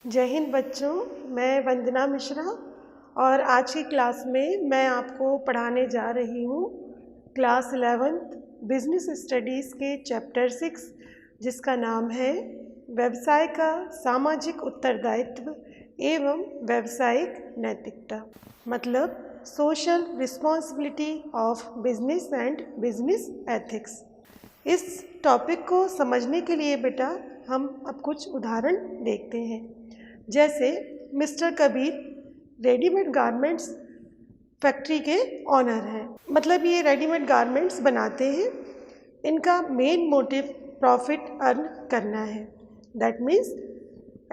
जय हिंद बच्चों, मैं वंदना मिश्रा और आज की क्लास में मैं आपको पढ़ाने जा रही हूँ क्लास 11th बिजनेस स्टडीज़ के चैप्टर 6 जिसका नाम है व्यवसाय का सामाजिक उत्तरदायित्व एवं व्यावसायिक नैतिकता, मतलब social responsibility of business and business ethics. इस टॉपिक को समझने के लिए बेटा हम अब कुछ उदाहरण देखते हैं। जैसे mister Kabir readymade garments factory के ऑनर हैं, मतलब ये रेडीमेड गारमेंट्स बनाते हैं। इनका मेन मोटिव प्रॉफिट अर्न करना है, that means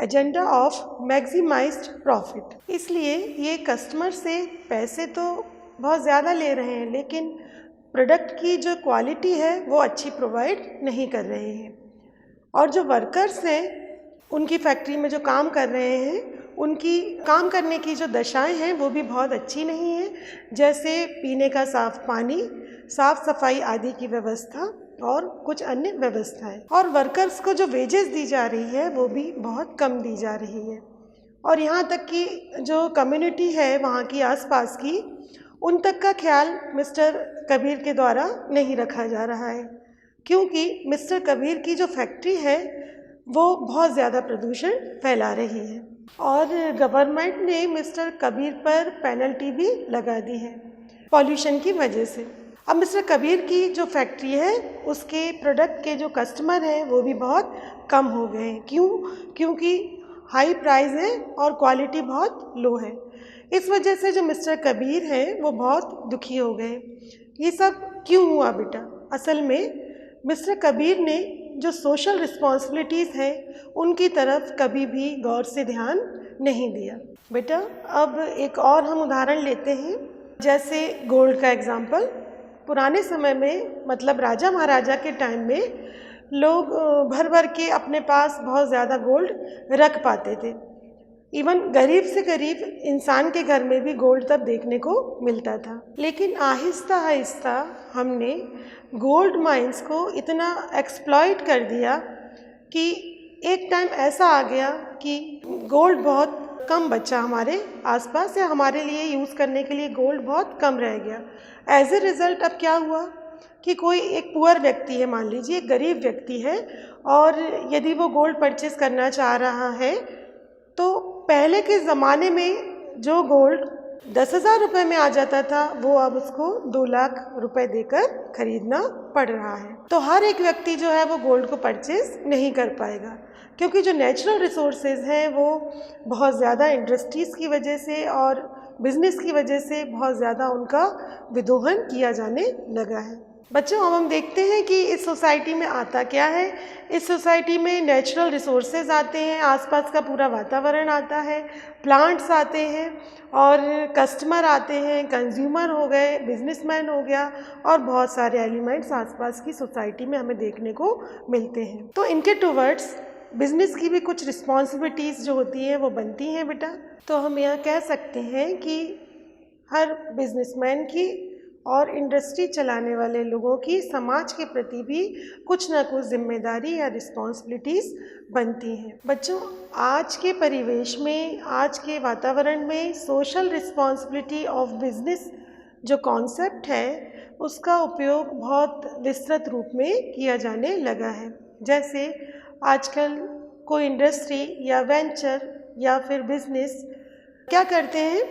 agenda of maximised profit. इसलिए ये कस्टमर से पैसे तो बहुत ज़्यादा ले रहे हैं, लेकिन प्रोडक्ट की जो क्वालिटी है वो अच्छी प्रोवाइड नहीं कर रहे हैं। और जो वर्कर्स हैं, उनकी फैक्ट्री में जो काम कर रहे हैं, उनकी काम करने की जो दशाएं हैं वो भी बहुत अच्छी नहीं है, जैसे पीने का साफ पानी, साफ सफाई आदि की व्यवस्था और कुछ अन्य व्यवस्थाएं। और वर्कर्स को जो वेजेस दी जा रही है वो भी बहुत कम दी जा रही है। और यहाँ तक कि जो कम्युनिटी है वहाँ की आसपास की, उन तक का ख्याल मिस्टर कबीर के द्वारा नहीं रखा जा रहा है, क्योंकि मिस्टर कबीर की जो फैक्ट्री है वो बहुत ज़्यादा प्रदूषण फैला रही है और गवर्नमेंट ने मिस्टर कबीर पर पेनल्टी भी लगा दी है पॉल्यूशन की वजह से। अब मिस्टर कबीर की जो फैक्ट्री है उसके प्रोडक्ट के जो कस्टमर हैं वो भी बहुत कम हो गए हैं। क्यों? क्योंकि हाई प्राइस है और क्वालिटी बहुत लो है। इस वजह से जो मिस्टर कबीर हैं वो बहुत दुखी हो गए। ये सब क्यों हुआ बेटा? असल में मिस्टर कबीर ने जो सोशल रिस्पॉन्सिबिलिटीज़ हैं उनकी तरफ कभी भी गौर से ध्यान नहीं दिया। बेटा अब एक और हम उदाहरण लेते हैं, जैसे गोल्ड का एग्जाम्पल। पुराने समय में, मतलब राजा महाराजा के टाइम में, लोग भर भर के अपने पास बहुत ज़्यादा गोल्ड रख पाते थे। इवन गरीब से गरीब इंसान के घर में भी गोल्ड तब देखने को मिलता था। लेकिन आहिस्ता आहिस्ता हमने गोल्ड माइंस को इतना एक्सप्लॉइट कर दिया कि एक टाइम ऐसा आ गया कि गोल्ड बहुत कम बचा हमारे आसपास, या हमारे लिए यूज़ करने के लिए गोल्ड बहुत कम रह गया। एज ए रिज़ल्ट अब क्या हुआ कि कोई एक पुअर व्यक्ति है, मान लीजिए एक गरीब व्यक्ति है, और यदि वो गोल्ड परचेज़ करना चाह रहा है तो पहले के ज़माने में जो गोल्ड 10,000 रुपये में आ जाता था वो अब उसको 2 लाख रुपए देकर खरीदना पड़ रहा है। तो हर एक व्यक्ति जो है वो गोल्ड को परचेज नहीं कर पाएगा, क्योंकि जो नेचुरल रिसोर्सेज हैं वो बहुत ज़्यादा इंडस्ट्रीज़ की वजह से और बिजनेस की वजह से बहुत ज़्यादा उनका विदोहन किया जाने लगा है। बच्चों अब हम देखते हैं कि इस सोसाइटी में आता क्या है। इस सोसाइटी में नेचुरल रिसोर्सेज आते हैं, आसपास का पूरा वातावरण आता है, प्लांट्स आते हैं और कस्टमर आते हैं, कंज्यूमर हो गए, बिजनेसमैन हो गया, और बहुत सारे एलिमेंट्स आसपास की सोसाइटी में हमें देखने को मिलते हैं। तो इनके टुवर्ड्स बिजनेस की भी कुछ रिस्पॉन्सिबिलिटीज़ जो होती हैं वो बनती हैं बेटा। तो हम यहाँ कह सकते हैं कि हर बिजनेसमैन की और इंडस्ट्री चलाने वाले लोगों की समाज के प्रति भी कुछ ना कुछ जिम्मेदारी या रिस्पॉन्सिबिलिटीज़ बनती हैं। बच्चों आज के परिवेश में, आज के वातावरण में सोशल रिस्पॉन्सिबिलिटी ऑफ बिजनेस जो कॉन्सेप्ट है उसका उपयोग बहुत विस्तृत रूप में किया जाने लगा है। जैसे आजकल कोई इंडस्ट्री या वेंचर या फिर बिजनेस क्या करते हैं,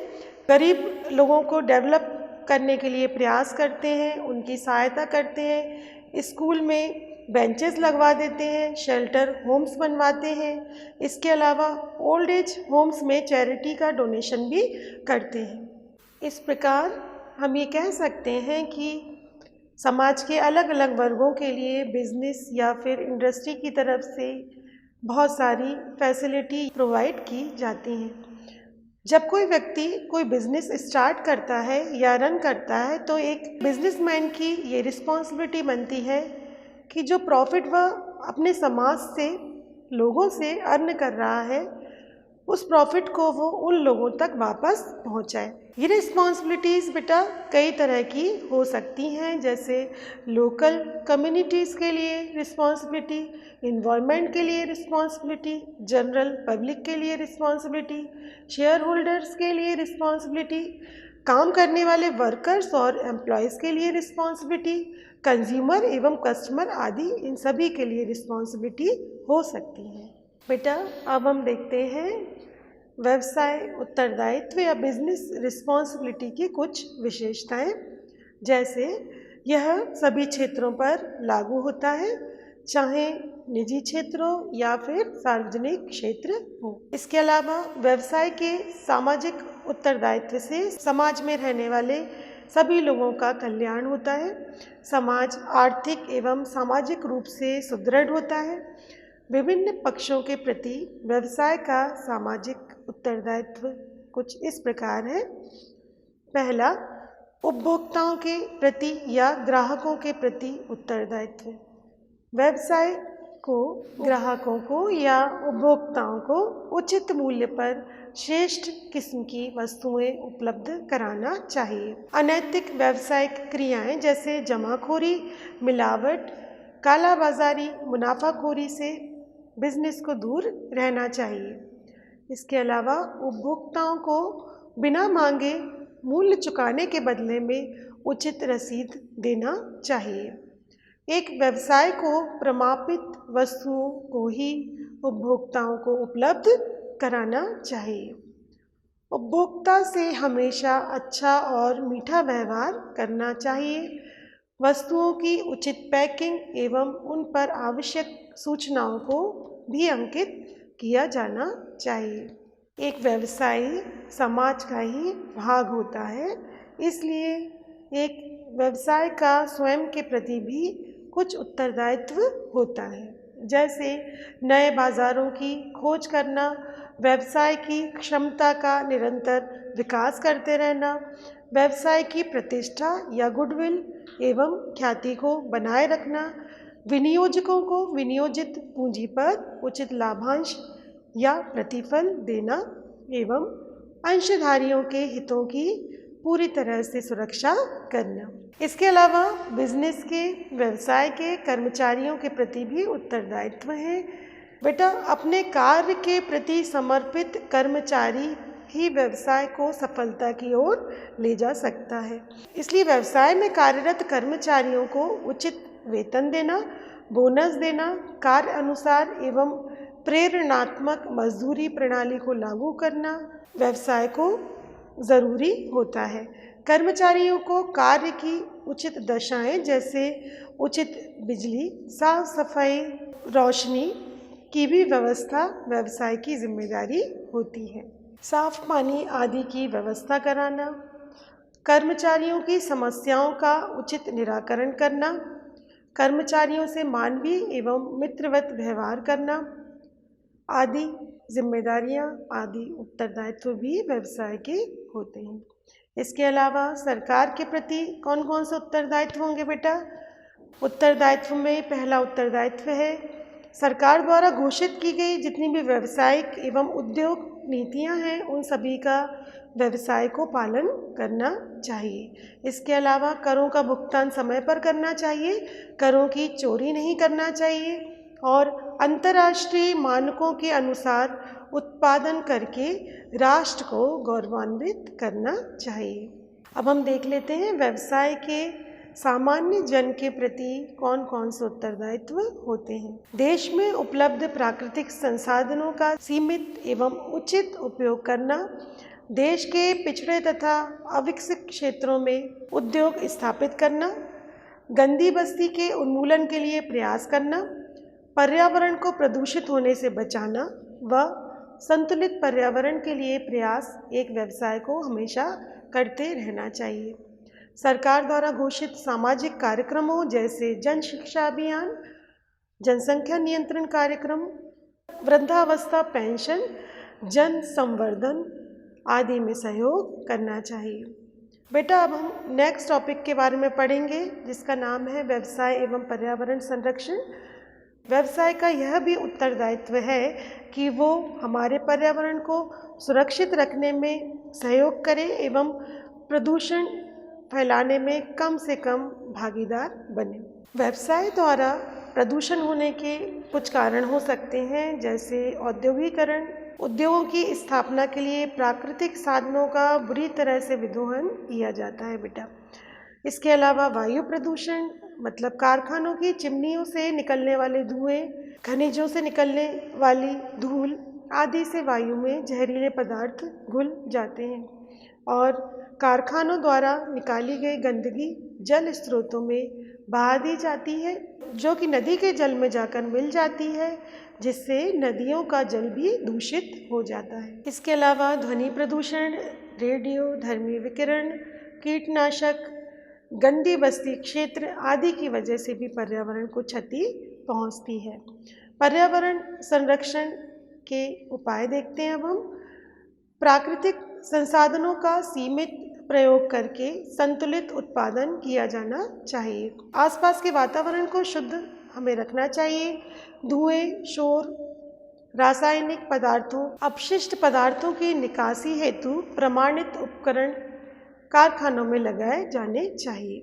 गरीब लोगों को डेवलप करने के लिए प्रयास करते हैं, उनकी सहायता करते हैं, स्कूल में बेंचेस लगवा देते हैं, शेल्टर होम्स बनवाते हैं। इसके अलावा ओल्ड एज होम्स में चैरिटी का डोनेशन भी करते हैं। इस प्रकार हम ये कह सकते हैं कि समाज के अलग अलग वर्गों के लिए बिजनेस या फिर इंडस्ट्री की तरफ से बहुत सारी फैसिलिटी प्रोवाइड की जाती हैं। जब कोई व्यक्ति कोई बिजनेस स्टार्ट करता है या रन करता है तो एक बिजनेसमैन की ये रिस्पॉन्सिबिलिटी बनती है कि जो प्रॉफिट वह अपने समाज से, लोगों से अर्न कर रहा है, उस प्रॉफिट को वो उन लोगों तक वापस पहुंचाए। ये रिस्पॉन्सिबिलिटीज़ बेटा कई तरह की हो सकती हैं, जैसे लोकल कम्युनिटीज़ के लिए रिस्पॉन्सिबिलिटी, इन्वायरमेंट के लिए रिस्पॉन्सिबिलिटी, जनरल पब्लिक के लिए रिस्पॉन्सिबिलिटी, शेयर होल्डर्स के लिए रिस्पॉन्सिबिलिटी, काम करने वाले वर्कर्स और एम्प्लॉयज़ के लिए रिस्पॉन्सिबिलिटी, कंज्यूमर एवं कस्टमर आदि, इन सभी के लिए रिस्पॉन्सिबिलिटी हो सकती है। बेटा अब हम देखते हैं व्यवसाय उत्तरदायित्व या बिजनेस रिस्पॉन्सिबिलिटी की कुछ विशेषताएं। जैसे यह सभी क्षेत्रों पर लागू होता है, चाहे निजी क्षेत्र हो या फिर सार्वजनिक क्षेत्र हो। इसके अलावा व्यवसाय के सामाजिक उत्तरदायित्व से समाज में रहने वाले सभी लोगों का कल्याण होता है, समाज आर्थिक एवं सामाजिक रूप से सुदृढ़ होता है। विभिन्न पक्षों के प्रति व्यवसाय का सामाजिक उत्तरदायित्व कुछ इस प्रकार है। पहला, उपभोक्ताओं के प्रति या ग्राहकों के प्रति उत्तरदायित्व। व्यवसाय को ग्राहकों को या उपभोक्ताओं को उचित मूल्य पर श्रेष्ठ किस्म की वस्तुएं उपलब्ध कराना चाहिए। अनैतिक व्यावसायिक क्रियाएं जैसे जमाखोरी, मिलावट, कालाबाजारी, मुनाफाखोरी से बिजनेस को दूर रहना चाहिए। इसके अलावा उपभोक्ताओं को बिना मांगे मूल्य चुकाने के बदले में उचित रसीद देना चाहिए। एक व्यवसाय को प्रमाणित वस्तुओं को ही उपभोक्ताओं को उपलब्ध कराना चाहिए। उपभोक्ता से हमेशा अच्छा और मीठा व्यवहार करना चाहिए। वस्तुओं की उचित पैकिंग एवं उन पर आवश्यक सूचनाओं को भी अंकित किया जाना चाहिए। एक व्यवसाय समाज का ही भाग होता है, इसलिए एक व्यवसाय का स्वयं के प्रति भी कुछ उत्तरदायित्व होता है। जैसे नए बाजारों की खोज करना, व्यवसाय की क्षमता का निरंतर विकास करते रहना, व्यवसाय की प्रतिष्ठा या गुडविल एवं ख्याति को बनाए रखना, विनियोजकों को विनियोजित पूंजी पर उचित लाभांश या प्रतिफल देना एवं अंशधारियों के हितों की पूरी तरह से सुरक्षा करना। इसके अलावा बिजनेस के व्यवसाय के कर्मचारियों के प्रति भी उत्तरदायित्व है। बेटा अपने कार्य के प्रति समर्पित कर्मचारी ही व्यवसाय को सफलता की ओर ले जा सकता है। इसलिए व्यवसाय में कार्यरत कर्मचारियों को उचित वेतन देना, बोनस देना, कार्य अनुसार एवं प्रेरणात्मक मजदूरी प्रणाली को लागू करना व्यवसाय को ज़रूरी होता है। कर्मचारियों को कार्य की उचित दशाएं जैसे उचित बिजली, साफ सफाई, रोशनी की भी व्यवस्था व्यवसाय की जिम्मेदारी होती है। साफ पानी आदि की व्यवस्था कराना, कर्मचारियों की समस्याओं का उचित निराकरण करना, कर्मचारियों से मानवीय एवं मित्रवत व्यवहार करना आदि जिम्मेदारियां आदि उत्तरदायित्व भी व्यवसाय के होते हैं। इसके अलावा सरकार के प्रति कौन कौन से उत्तरदायित्व होंगे बेटा? उत्तरदायित्व में पहला उत्तरदायित्व है सरकार द्वारा घोषित की गई जितनी भी व्यावसायिक एवं उद्योग नीतियां हैं उन सभी का व्यवसाय को पालन करना चाहिए। इसके अलावा करों का भुगतान समय पर करना चाहिए, करों की चोरी नहीं करना चाहिए और अंतर्राष्ट्रीय मानकों के अनुसार उत्पादन करके राष्ट्र को गौरवान्वित करना चाहिए। अब हम देख लेते हैं व्यवसाय के सामान्य जन के प्रति कौन कौन से उत्तरदायित्व होते हैं। देश में उपलब्ध प्राकृतिक संसाधनों का सीमित एवं उचित उपयोग करना, देश के पिछड़े तथा अविकसित क्षेत्रों में उद्योग स्थापित करना, गंदी बस्ती के उन्मूलन के लिए प्रयास करना, पर्यावरण को प्रदूषित होने से बचाना व संतुलित पर्यावरण के लिए प्रयास एक व्यवसाय को हमेशा करते रहना चाहिए। सरकार द्वारा घोषित सामाजिक कार्यक्रमों जैसे जन शिक्षा अभियान, जनसंख्या नियंत्रण कार्यक्रम, वृद्धावस्था पेंशन, जन संवर्धन आदि में सहयोग करना चाहिए। बेटा अब हम नेक्स्ट टॉपिक के बारे में पढ़ेंगे जिसका नाम है व्यवसाय एवं पर्यावरण संरक्षण। व्यवसाय का यह भी उत्तरदायित्व है कि वो हमारे पर्यावरण को सुरक्षित रखने में सहयोग करे एवं प्रदूषण फैलाने में कम से कम भागीदार बने। व्यवसाय द्वारा प्रदूषण होने के कुछ कारण हो सकते हैं, जैसे औद्योगिकरण। उद्योगों की स्थापना के लिए प्राकृतिक साधनों का बुरी तरह से विदोहन किया जाता है बेटा। इसके अलावा वायु प्रदूषण, मतलब कारखानों की चिमनियों से निकलने वाले धुएं, खनिजों से निकलने वाली धूल आदि से वायु में जहरीले पदार्थ घुल जाते हैं और कारखानों द्वारा निकाली गई गंदगी जल स्रोतों में बहा दी जाती है, जो कि नदी के जल में जाकर मिल जाती है, जिससे नदियों का जल भी दूषित हो जाता है। इसके अलावा ध्वनि प्रदूषण, रेडियो धर्मी विकिरण, कीटनाशक, गंदी बस्ती क्षेत्र आदि की वजह से भी पर्यावरण को क्षति पहुंचती है। पर्यावरण संरक्षण के उपाय देखते हैं अब हम। प्राकृतिक संसाधनों का सीमित प्रयोग करके संतुलित उत्पादन किया जाना चाहिए। आसपास के वातावरण को शुद्ध हमें रखना चाहिए। धुएं, शोर, रासायनिक पदार्थों, अपशिष्ट पदार्थों की निकासी हेतु प्रमाणित उपकरण कारखानों में लगाए जाने चाहिए।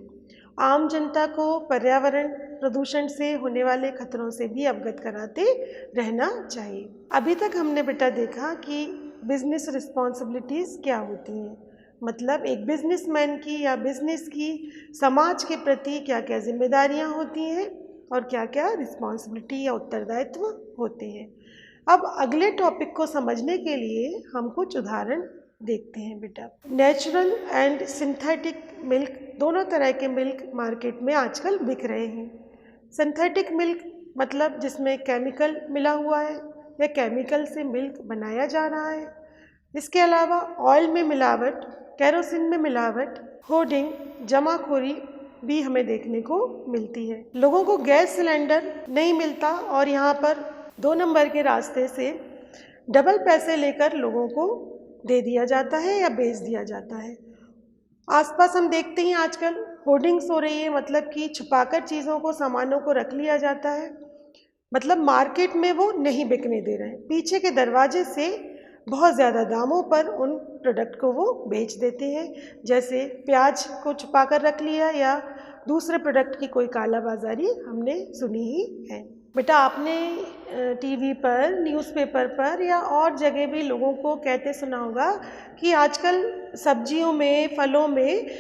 आम जनता को पर्यावरण प्रदूषण से होने वाले खतरों से भी अवगत कराते रहना चाहिए। अभी तक हमने बेटा देखा कि बिजनेस रिस्पॉन्सिबिलिटीज़ क्या होती हैं, मतलब एक बिजनेसमैन की या बिजनेस की समाज के प्रति क्या क्या जिम्मेदारियां होती हैं और क्या क्या रिस्पॉन्सिबिलिटी या उत्तरदायित्व होते हैं। अब अगले टॉपिक को समझने के लिए हम कुछ उदाहरण देखते हैं बेटा। नेचुरल एंड सिंथेटिक मिल्क, दोनों तरह के मिल्क मार्केट में आजकल बिक रहे हैं। सिंथेटिक मिल्क मतलब जिसमें केमिकल मिला हुआ है या केमिकल से मिल्क बनाया जा रहा है। इसके अलावा ऑयल में मिलावट, केरोसिन में मिलावट, होर्डिंग, जमाखोरी भी हमें देखने को मिलती है। लोगों को गैस सिलेंडर नहीं मिलता और यहाँ पर 2 नंबर के रास्ते से डबल पैसे लेकर लोगों को दे दिया जाता है या बेच दिया जाता है। आसपास हम देखते हैं आजकल होर्डिंग्स हो रही है, मतलब कि छुपाकर चीज़ों को, सामानों को रख लिया जाता है, मतलब मार्केट में वो नहीं बिकने दे रहे हैं। पीछे के दरवाजे से बहुत ज़्यादा दामों पर उन प्रोडक्ट को वो बेच देते हैं, जैसे प्याज को छुपा कर रख लिया या दूसरे प्रोडक्ट की कोई कालाबाजारी हमने सुनी ही है। बेटा आपने टीवी पर, न्यूज़पेपर पर या और जगह भी लोगों को कहते सुना होगा कि आजकल सब्जियों में, फलों में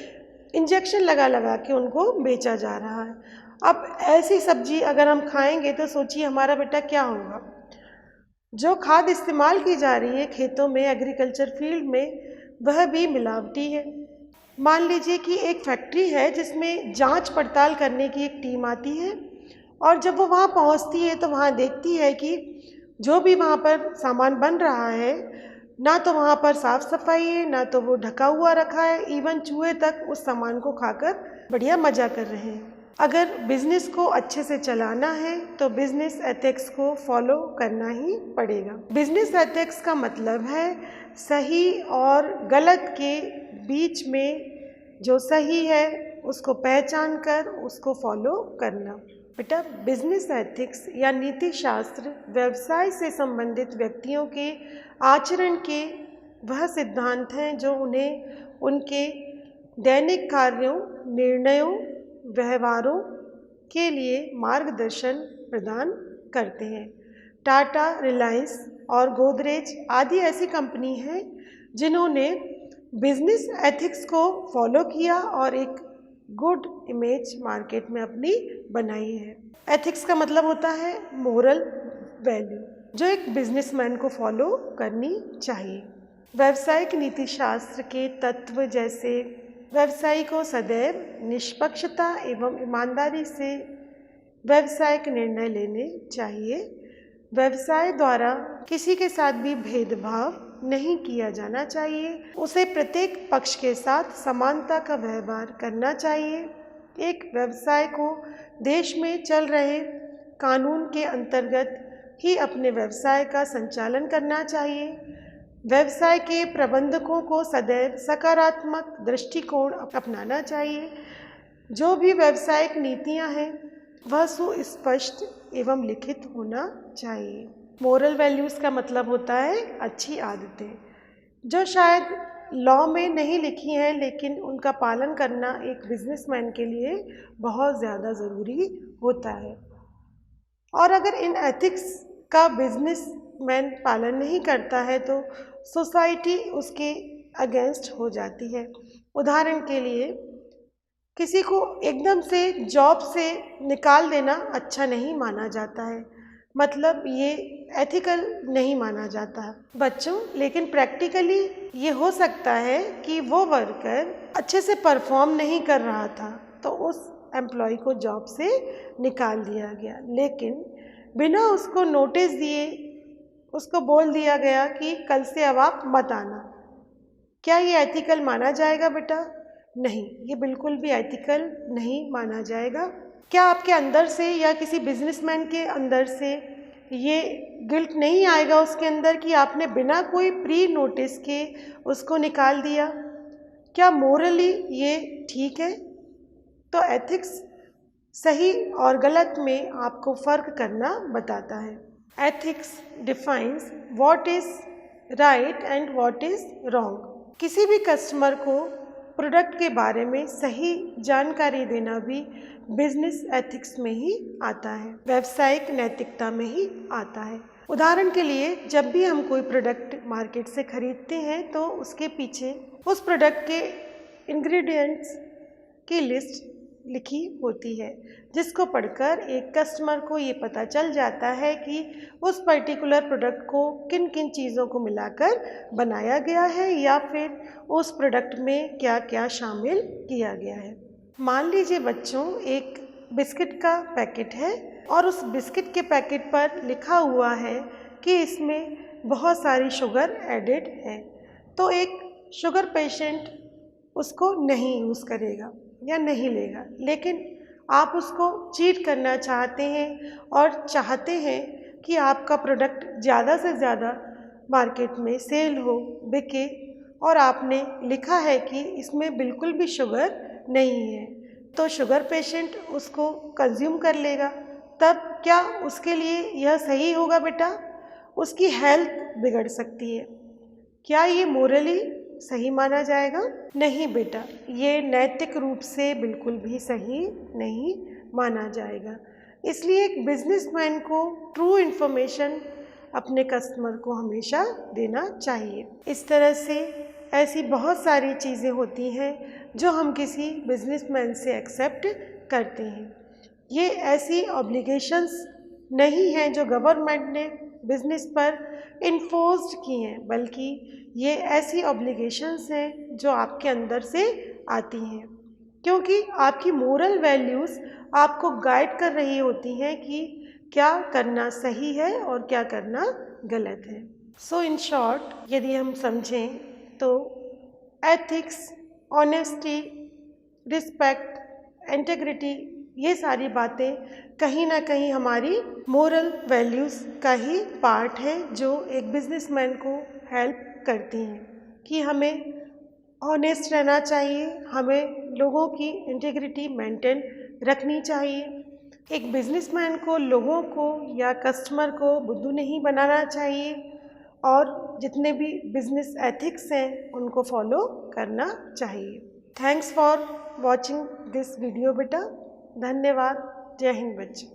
इंजेक्शन लगा लगा के उनको बेचा जा रहा है। अब ऐसी सब्जी अगर हम खाएंगे तो सोचिए हमारा बेटा क्या होगा। जो खाद इस्तेमाल की जा रही है खेतों में, एग्रीकल्चर फील्ड में, वह भी मिलावटी है। मान लीजिए कि एक फैक्ट्री है जिसमें जांच पड़ताल करने की एक टीम आती है और जब वो वहाँ पहुँचती है तो वहाँ देखती है कि जो भी वहाँ पर सामान बन रहा है, ना तो वहाँ पर साफ़ सफाई है, ना तो वो ढका हुआ रखा है, इवन चूहे तक उस सामान को खाकर बढ़िया मज़ा कर रहे हैं। अगर बिज़नेस को अच्छे से चलाना है तो बिज़नेस एथिक्स को फॉलो करना ही पड़ेगा। बिज़नेस एथिक्स का मतलब है सही और गलत के बीच में जो सही है उसको पहचान कर उसको फॉलो करना। बेटा बिज़नेस एथिक्स या नीति शास्त्र व्यवसाय से संबंधित व्यक्तियों के आचरण के वह सिद्धांत हैं जो उन्हें उनके दैनिक कार्यों, निर्णयों, व्यवहारों के लिए मार्गदर्शन प्रदान करते हैं। टाटा, रिलायंस और गोदरेज आदि ऐसी कंपनी हैं जिन्होंने बिजनेस एथिक्स को फॉलो किया और एक गुड इमेज मार्केट में अपनी बनाई है। एथिक्स का मतलब होता है मोरल वैल्यू, जो एक बिजनेसमैन को फॉलो करनी चाहिए। व्यावसायिक नीति शास्त्र के तत्व जैसे व्यवसायी को सदैव निष्पक्षता एवं ईमानदारी से व्यावसायिक निर्णय लेने चाहिए। व्यवसाय द्वारा किसी के साथ भी भेदभाव नहीं किया जाना चाहिए। उसे प्रत्येक पक्ष के साथ समानता का व्यवहार करना चाहिए। एक व्यवसाय को देश में चल रहे कानून के अंतर्गत ही अपने व्यवसाय का संचालन करना चाहिए। व्यवसाय के प्रबंधकों को सदैव सकारात्मक दृष्टिकोण अपनाना चाहिए। जो भी व्यावसायिक नीतियां हैं वह सुस्पष्ट एवं लिखित होना चाहिए। मोरल वैल्यूज़ का मतलब होता है अच्छी आदतें, जो शायद लॉ में नहीं लिखी हैं, लेकिन उनका पालन करना एक बिजनेसमैन के लिए बहुत ज़्यादा ज़रूरी होता है। और अगर इन एथिक्स का बिजनेसमैन पालन नहीं करता है तो सोसाइटी उसके अगेंस्ट हो जाती है। उदाहरण के लिए, किसी को एकदम से जॉब से निकाल देना अच्छा नहीं माना जाता है, मतलब ये एथिकल नहीं माना जाता है बच्चों। लेकिन प्रैक्टिकली ये हो सकता है कि वो वर्कर अच्छे से परफॉर्म नहीं कर रहा था तो उस एम्प्लॉय को जॉब से निकाल दिया गया, लेकिन बिना उसको नोटिस दिए उसको बोल दिया गया कि कल से अब आप मत आना। क्या ये एथिकल माना जाएगा बेटा? नहीं, ये बिल्कुल भी एथिकल नहीं माना जाएगा। क्या आपके अंदर से या किसी बिजनेसमैन के अंदर से ये गिल्ट नहीं आएगा उसके अंदर कि आपने बिना कोई प्री नोटिस के उसको निकाल दिया? क्या मोरली ये ठीक है? तो एथिक्स सही और गलत में आपको फ़र्क करना बताता है। Ethics defines what is right and what is wrong. किसी भी कस्टमर को प्रोडक्ट के बारे में सही जानकारी देना भी बिजनेस एथिक्स में ही आता है, व्यावसायिक नैतिकता में ही आता है। उदाहरण के लिए, जब भी हम कोई प्रोडक्ट मार्केट से खरीदते हैं तो उसके पीछे उस प्रोडक्ट के इंग्रेडिएंट्स की लिस्ट लिखी होती है, जिसको पढ़कर एक कस्टमर को ये पता चल जाता है कि उस पर्टिकुलर प्रोडक्ट को किन किन चीज़ों को मिलाकर बनाया गया है या फिर उस प्रोडक्ट में क्या क्या शामिल किया गया है। मान लीजिए बच्चों, एक बिस्किट का पैकेट है और उस बिस्किट के पैकेट पर लिखा हुआ है कि इसमें बहुत सारी शुगर एडेड है, तो एक शुगर पेशेंट उसको नहीं यूज़ करेगा या नहीं लेगा, लेकिन आप उसको चीट करना चाहते हैं और चाहते हैं कि आपका प्रोडक्ट ज़्यादा से ज़्यादा मार्केट में सेल हो, बिके, और आपने लिखा है कि इसमें बिल्कुल भी शुगर नहीं है, तो शुगर पेशेंट उसको कंज्यूम कर लेगा। तब क्या उसके लिए यह सही होगा बेटा? उसकी हेल्थ बिगड़ सकती है। क्या ये मोरली सही माना जाएगा? नहीं बेटा, ये नैतिक रूप से बिल्कुल भी सही नहीं माना जाएगा। इसलिए एक बिजनेसमैन को ट्रू इन्फॉर्मेशन अपने कस्टमर को हमेशा देना चाहिए। इस तरह से ऐसी बहुत सारी चीज़ें होती हैं जो हम किसी बिजनेसमैन से एक्सेप्ट करते हैं। ये ऐसी ऑब्लिगेशंस नहीं हैं जो गवर्नमेंट ने बिजनेस पर इन्फोर्स्ड की हैं, बल्कि ये ऐसी ऑब्लिगेशंस हैं जो आपके अंदर से आती हैं, क्योंकि आपकी मोरल वैल्यूज़ आपको गाइड कर रही होती हैं कि क्या करना सही है और क्या करना गलत है। सो इन शॉर्ट, यदि हम समझें तो एथिक्स, ऑनेस्टी, रिस्पेक्ट, इंटेग्रिटी, ये सारी बातें कहीं ना कहीं हमारी मोरल वैल्यूज़ का ही पार्ट है, जो एक बिजनेसमैन को हेल्प करती हैं कि हमें ऑनेस्ट रहना चाहिए, हमें लोगों की इंटेग्रिटी मेंटेन रखनी चाहिए। एक बिजनेसमैन को लोगों को या कस्टमर को बुद्धू नहीं बनाना चाहिए, और जितने भी बिजनेस एथिक्स हैं उनको फॉलो करना चाहिए। Thanks for watching this video बेटा। धन्यवाद। जय हिंद बच्चों।